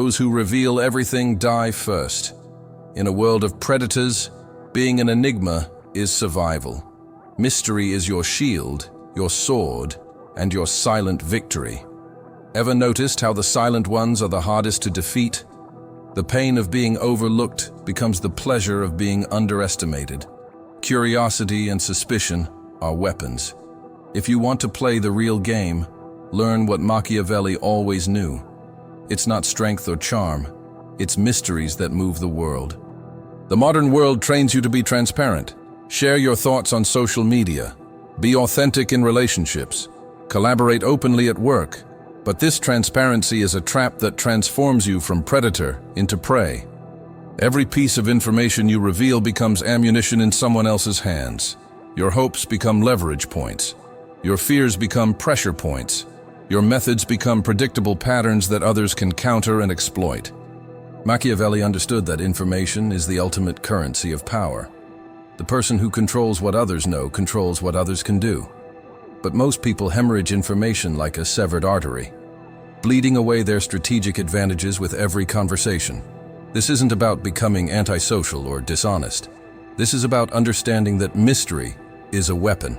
those who reveal everything die first. In a world of predators, being an enigma is survival. Mystery is your shield, your sword, and your silent victory. Ever noticed how the silent ones are the hardest to defeat? The pain of being overlooked becomes the pleasure of being underestimated. Curiosity and suspicion are weapons. If you want to play the real game, learn what Machiavelli always knew. It's not strength or charm, it's mysteries that move the world. The modern world trains you to be transparent. Share your thoughts on social media. Be authentic in relationships. Collaborate openly at work. But this transparency is a trap that transforms you from predator into prey. Every piece of information you reveal becomes ammunition in someone else's hands. Your hopes become leverage points. Your fears become pressure points. Your methods become predictable patterns that others can counter and exploit. Machiavelli understood that information is the ultimate currency of power. The person who controls what others know controls what others can do. But most people hemorrhage information like a severed artery, bleeding away their strategic advantages with every conversation. This isn't about becoming antisocial or dishonest. This is about understanding that mystery is a weapon,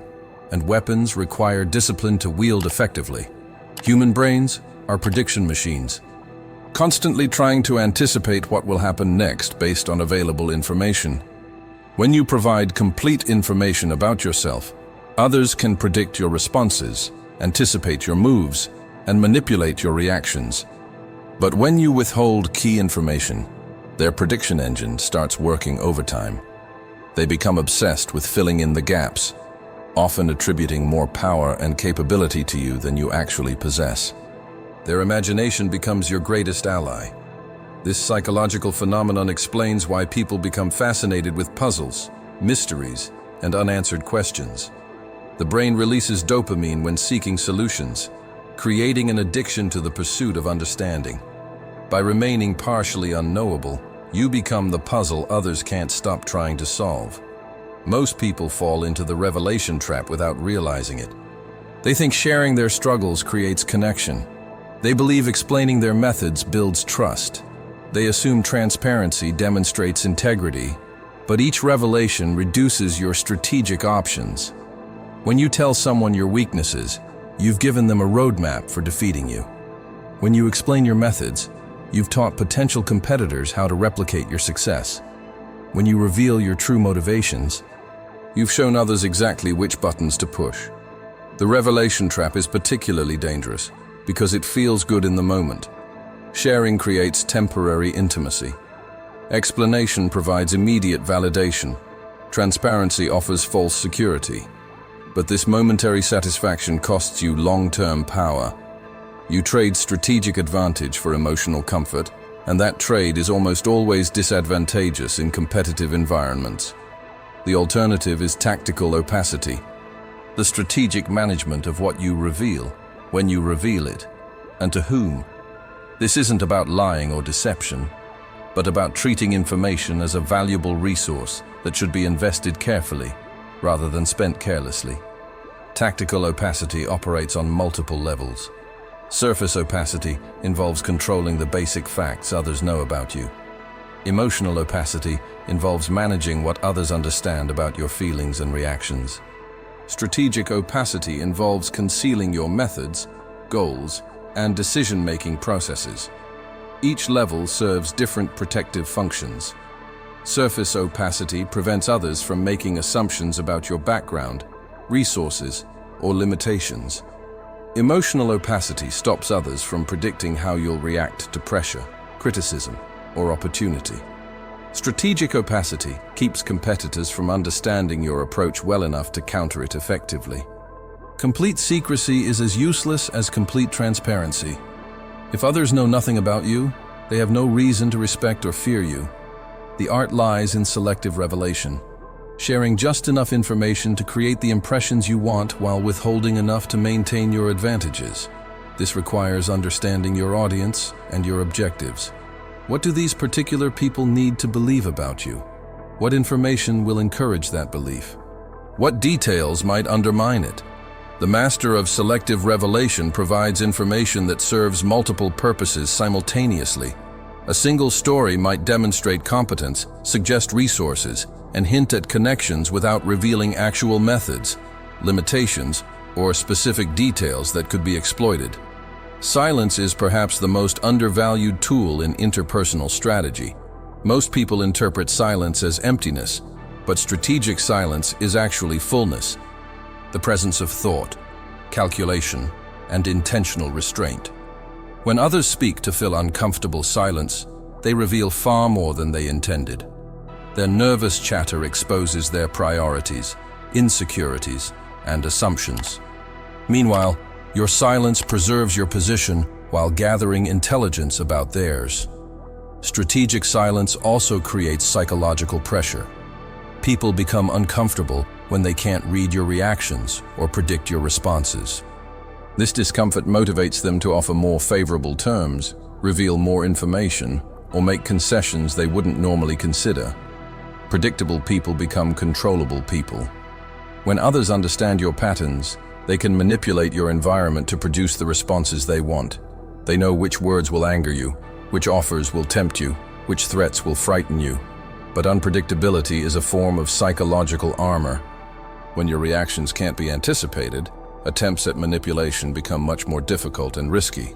and weapons require discipline to wield effectively. Human brains are prediction machines, constantly trying to anticipate what will happen next based on available information. When you provide complete information about yourself, others can predict your responses, anticipate your moves, and manipulate your reactions. But when you withhold key information, their prediction engine starts working overtime. They become obsessed with filling in the gaps, often attributing more power and capability to you than you actually possess. Their imagination becomes your greatest ally. This psychological phenomenon explains why people become fascinated with puzzles, mysteries, and unanswered questions. The brain releases dopamine when seeking solutions, creating an addiction to the pursuit of understanding. By remaining partially unknowable, you become the puzzle others can't stop trying to solve. Most people fall into the revelation trap without realizing it. They think sharing their struggles creates connection. They believe explaining their methods builds trust. They assume transparency demonstrates integrity, but each revelation reduces your strategic options. When you tell someone your weaknesses, you've given them a roadmap for defeating you. When you explain your methods, you've taught potential competitors how to replicate your success. When you reveal your true motivations, you've shown others exactly which buttons to push. The revelation trap is particularly dangerous because it feels good in the moment. Sharing creates temporary intimacy. Explanation provides immediate validation. Transparency offers false security. But this momentary satisfaction costs you long-term power. You trade strategic advantage for emotional comfort, and that trade is almost always disadvantageous in competitive environments. The alternative is tactical opacity, the strategic management of what you reveal, when you reveal it, and to whom. This isn't about lying or deception, but about treating information as a valuable resource that should be invested carefully, rather than spent carelessly. Tactical opacity operates on multiple levels. Surface opacity involves controlling the basic facts others know about you. Emotional opacity involves managing what others understand about your feelings and reactions. Strategic opacity involves concealing your methods, goals, and decision-making processes. Each level serves different protective functions. Surface opacity prevents others from making assumptions about your background, resources, or limitations. Emotional opacity stops others from predicting how you'll react to pressure, criticism, or opportunity. Strategic opacity keeps competitors from understanding your approach well enough to counter it effectively. Complete secrecy is as useless as complete transparency. If others know nothing about you, they have no reason to respect or fear you. The art lies in selective revelation, sharing just enough information to create the impressions you want while withholding enough to maintain your advantages. This requires understanding your audience and your objectives. What do these particular people need to believe about you? What information will encourage that belief? What details might undermine it? The master of selective revelation provides information that serves multiple purposes simultaneously, A single story might demonstrate competence, suggest resources, and hint at connections without revealing actual methods, limitations, or specific details that could be exploited. Silence is perhaps the most undervalued tool in interpersonal strategy. Most people interpret silence as emptiness, but strategic silence is actually fullness, the presence of thought, calculation, and intentional restraint. When others speak to fill uncomfortable silence, they reveal far more than they intended. Their nervous chatter exposes their priorities, insecurities, and assumptions. Meanwhile, your silence preserves your position while gathering intelligence about theirs. Strategic silence also creates psychological pressure. People become uncomfortable when they can't read your reactions or predict your responses. This discomfort motivates them to offer more favorable terms, reveal more information, or make concessions they wouldn't normally consider. Predictable people become controllable people. When others understand your patterns, they can manipulate your environment to produce the responses they want. They know which words will anger you, which offers will tempt you, which threats will frighten you. But unpredictability is a form of psychological armor. When your reactions can't be anticipated, attempts at manipulation become much more difficult and risky.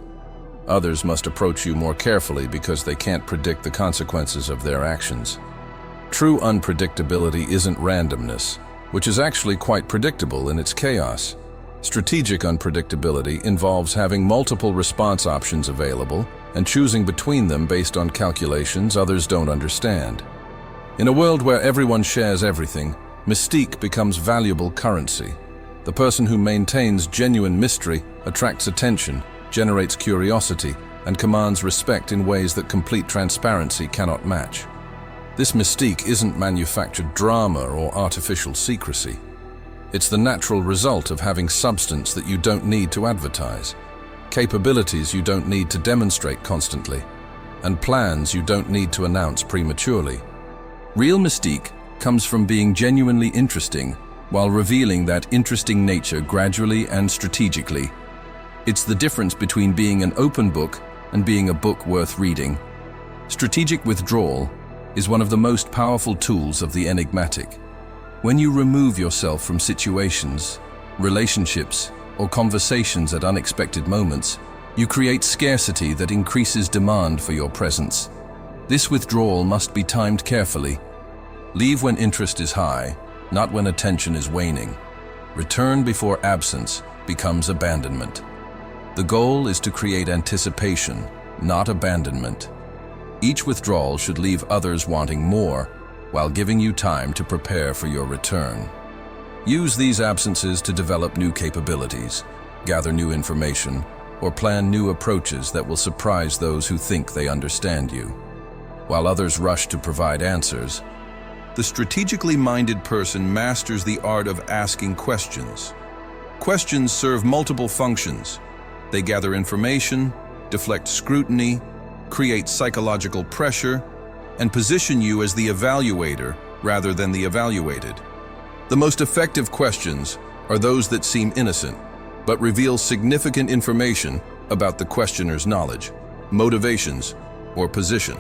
Others must approach you more carefully because they can't predict the consequences of their actions. True unpredictability isn't randomness, which is actually quite predictable in its chaos. Strategic unpredictability involves having multiple response options available and choosing between them based on calculations others don't understand. In a world where everyone shares everything, mystique becomes valuable currency. The person who maintains genuine mystery attracts attention, generates curiosity, and commands respect in ways that complete transparency cannot match. This mystique isn't manufactured drama or artificial secrecy. It's the natural result of having substance that you don't need to advertise, capabilities you don't need to demonstrate constantly, and plans you don't need to announce prematurely. Real mystique comes from being genuinely interesting while revealing that interesting nature gradually and strategically. It's the difference between being an open book and being a book worth reading. Strategic withdrawal is one of the most powerful tools of the enigmatic. When you remove yourself from situations, relationships, or conversations at unexpected moments, you create scarcity that increases demand for your presence. This withdrawal must be timed carefully. Leave when interest is high, not when attention is waning. Return before absence becomes abandonment. The goal is to create anticipation, not abandonment. Each withdrawal should leave others wanting more, while giving you time to prepare for your return. Use these absences to develop new capabilities, gather new information, or plan new approaches that will surprise those who think they understand you. While others rush to provide answers, the strategically minded person masters the art of asking questions. Questions serve multiple functions. They gather information, deflect scrutiny, create psychological pressure, and position you as the evaluator rather than the evaluated. The most effective questions are those that seem innocent, but reveal significant information about the questioner's knowledge, motivations, or position.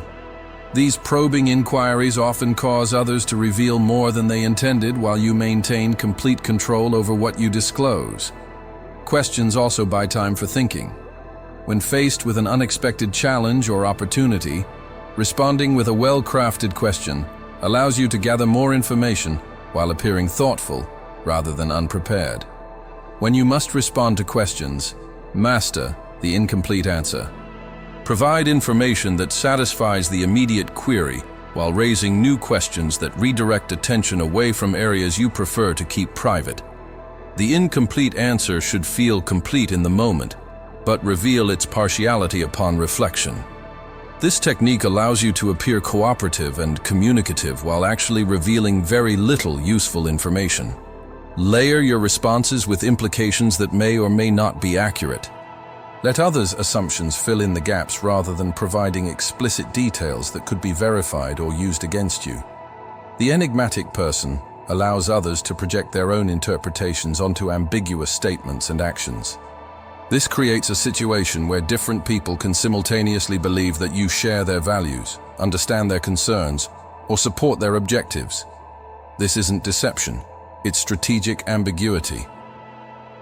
These probing inquiries often cause others to reveal more than they intended while you maintain complete control over what you disclose. Questions also buy time for thinking. When faced with an unexpected challenge or opportunity, responding with a well-crafted question allows you to gather more information while appearing thoughtful rather than unprepared. When you must respond to questions, master the incomplete answer. Provide information that satisfies the immediate query while raising new questions that redirect attention away from areas you prefer to keep private. The incomplete answer should feel complete in the moment, but reveal its partiality upon reflection. This technique allows you to appear cooperative and communicative while actually revealing very little useful information. Layer your responses with implications that may or may not be accurate. Let others' assumptions fill in the gaps rather than providing explicit details that could be verified or used against you. The enigmatic person allows others to project their own interpretations onto ambiguous statements and actions. This creates a situation where different people can simultaneously believe that you share their values, understand their concerns, or support their objectives. This isn't deception, it's strategic ambiguity.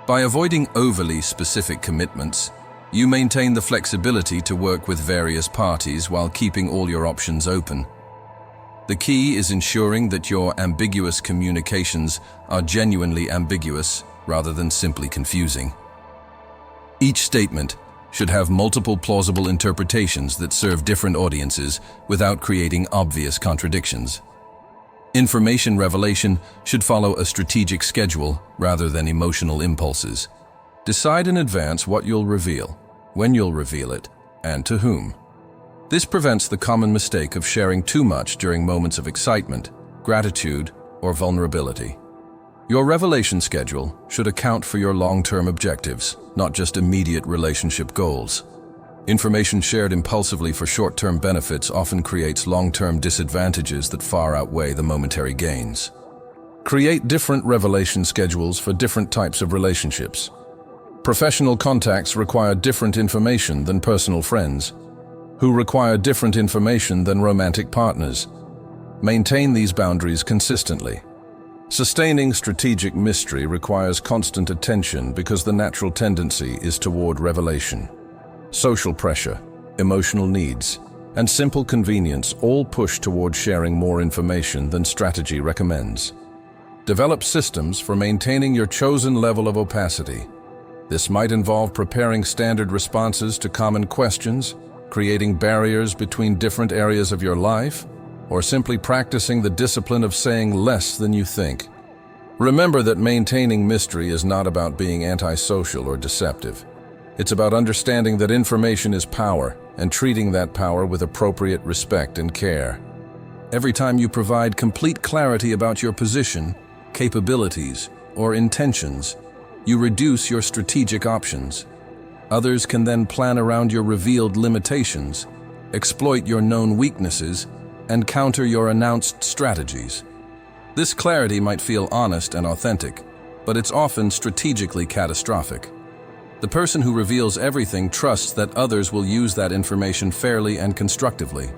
By avoiding overly specific commitments, you maintain the flexibility to work with various parties while keeping all your options open. The key is ensuring that your ambiguous communications are genuinely ambiguous rather than simply confusing. Each statement should have multiple plausible interpretations that serve different audiences without creating obvious contradictions. Information revelation should follow a strategic schedule rather than emotional impulses. Decide in advance what you'll reveal, when you'll reveal it, and to whom. This prevents the common mistake of sharing too much during moments of excitement, gratitude, or vulnerability. Your revelation schedule should account for your long-term objectives, not just immediate relationship goals. Information shared impulsively for short-term benefits often creates long-term disadvantages that far outweigh the momentary gains. Create different revelation schedules for different types of relationships. Professional contacts require different information than personal friends, who require different information than romantic partners. Maintain these boundaries consistently. Sustaining strategic mystery requires constant attention because the natural tendency is toward revelation. Social pressure, emotional needs, and simple convenience all push toward sharing more information than strategy recommends. Develop systems for maintaining your chosen level of opacity. This might involve preparing standard responses to common questions, creating barriers between different areas of your life, or simply practicing the discipline of saying less than you think. Remember that maintaining mystery is not about being antisocial or deceptive. It's about understanding that information is power and treating that power with appropriate respect and care. Every time you provide complete clarity about your position, capabilities, or intentions, you reduce your strategic options. Others can then plan around your revealed limitations, exploit your known weaknesses, and counter your announced strategies. This clarity might feel honest and authentic, but it's often strategically catastrophic. The person who reveals everything trusts that others will use that information fairly and constructively.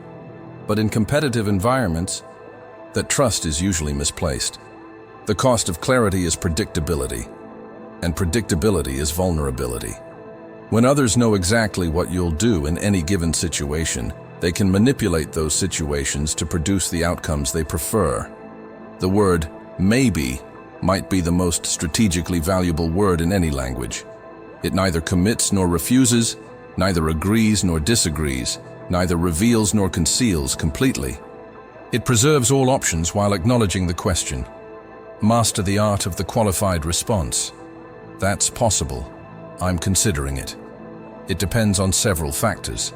But in competitive environments, that trust is usually misplaced. The cost of clarity is predictability, and predictability is vulnerability. When others know exactly what you'll do in any given situation, they can manipulate those situations to produce the outcomes they prefer. The word maybe might be the most strategically valuable word in any language. It neither commits nor refuses, neither agrees nor disagrees, neither reveals nor conceals completely. It preserves all options while acknowledging the question. Master the art of the qualified response. That's possible. I'm considering it. It depends on several factors.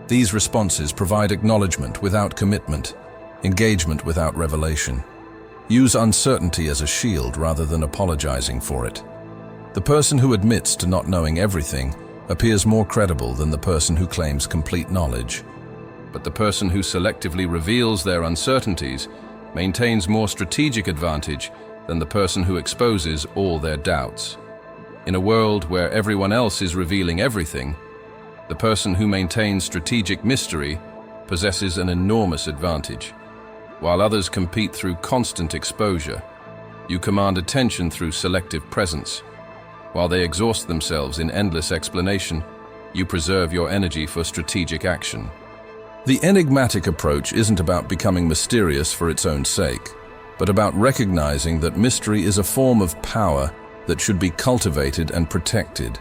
These responses provide acknowledgement without commitment, engagement without revelation. Use uncertainty as a shield rather than apologizing for it. The person who admits to not knowing everything appears more credible than the person who claims complete knowledge. But the person who selectively reveals their uncertainties maintains more strategic advantage than the person who exposes all their doubts. In a world where everyone else is revealing everything, the person who maintains strategic mystery possesses an enormous advantage. While others compete through constant exposure, you command attention through selective presence. While they exhaust themselves in endless explanation, you preserve your energy for strategic action. The enigmatic approach isn't about becoming mysterious for its own sake, but about recognizing that mystery is a form of power that should be cultivated and protected.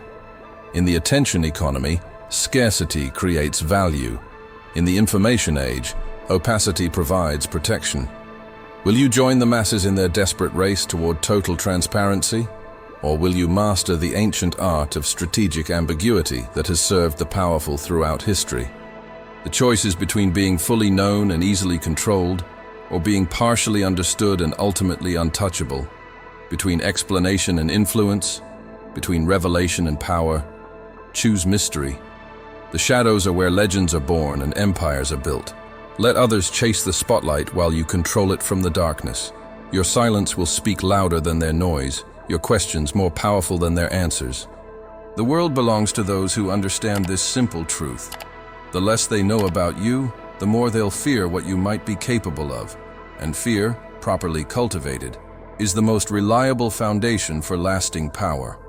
In the attention economy, scarcity creates value. In the information age, opacity provides protection. Will you join the masses in their desperate race toward total transparency? Or will you master the ancient art of strategic ambiguity that has served the powerful throughout history? The choice is between being fully known and easily controlled, or being partially understood and ultimately untouchable, between explanation and influence, between revelation and power. Choose mystery. The shadows are where legends are born and empires are built. Let others chase the spotlight while you control it from the darkness. Your silence will speak louder than their noise, your questions more powerful than their answers. The world belongs to those who understand this simple truth. The less they know about you, the more they'll fear what you might be capable of. And fear, properly cultivated, is the most reliable foundation for lasting power.